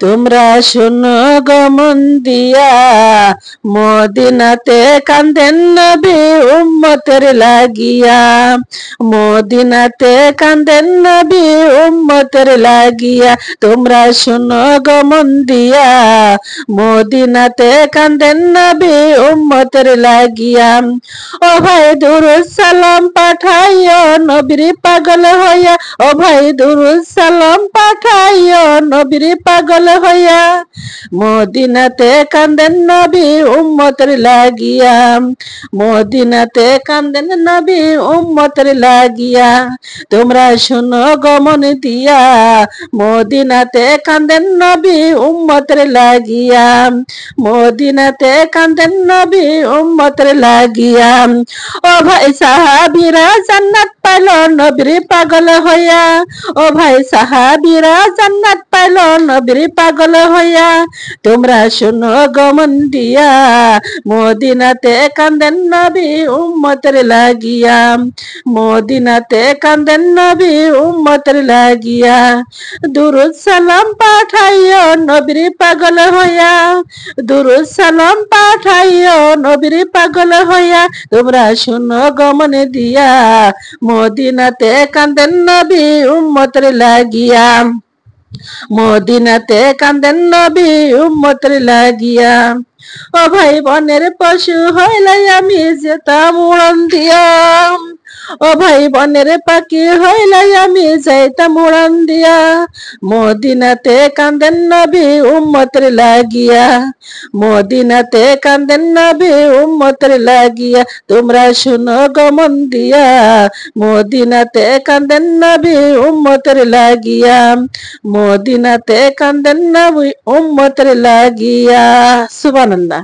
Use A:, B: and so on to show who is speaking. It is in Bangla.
A: তোমরা শুনো গো মন দিয়া, মদিনাতে কান্দেন নবী উম্মতের লাগিয়া। মদিনাতে কান্দেন নবী উম্মতের লাগিয়া। তোমরা শুনো গো মন দিয়া, মদিনাতে কান্দেন নবী উম্মতের লাগিয়া। ও ভাই দুরুদ সালাম পাঠাইও নবীর পাগল হইয়া। ও ভাই দুরুদ সালাম পাঠাইও নবীর পাগল হইয়া। মদিনাতে কান্দেন নবী উম্মতের লাগিয়া। মদিনাতে কান্দেন নবী উম্মতের লাগিয়া। তোমরা শুনো গো মন দিয়া, মদিনাতে কান্দেন নবী উম্মতের লাগিয়া। মদিনাতে কান্দেন নবী উম্মতের লাগিয়া। ও ভাই সাহাবীরা জান্নাত পাইল নবীর পাগল হইয়া। ও ভাই সাহাবীরা জান্নাত পাইল নবীর পাগল হইয়া। তোমরা শুনো গো মন দিয়া, মদিনাতে কান্দেন নবী উম্মতের লাগিয়া। মদিনাতে কান্দেন নবী উম্মতের লাগিয়া। দুরুদ সালাম পাঠাইও নবীর পাগল হইয়া। দুরুদ সালাম পাঠাইও নবীর পাগল হইয়া। তোমরা শুনো গো মন দিয়া, মদিনাতে কান্দেন নবী উম্মতের লাগিয়া। মদিনাতে কান্দেন নবী উম্মতের লাগিয়া। ও ভাই বনের পশু হইলে আমি যেতাম উড়ন দিয়া। ও ভাই বনের পাখি হইলে আমি যাইতাম উড়ান দিয়া। মদিনাতে কান্দেন নবী উম্মতের লাগিয়া। মদিনাতে কান্দেন নবী উম্মতের লাগিয়া। তোমরা শুনো গো মন দিয়া, মদিনাতে কান্দেন নবী উম্মতের লাগিয়া। মদিনাতে কান্দেন নবী উম্মতের লাগিয়া। সুবহানাল্লাহ।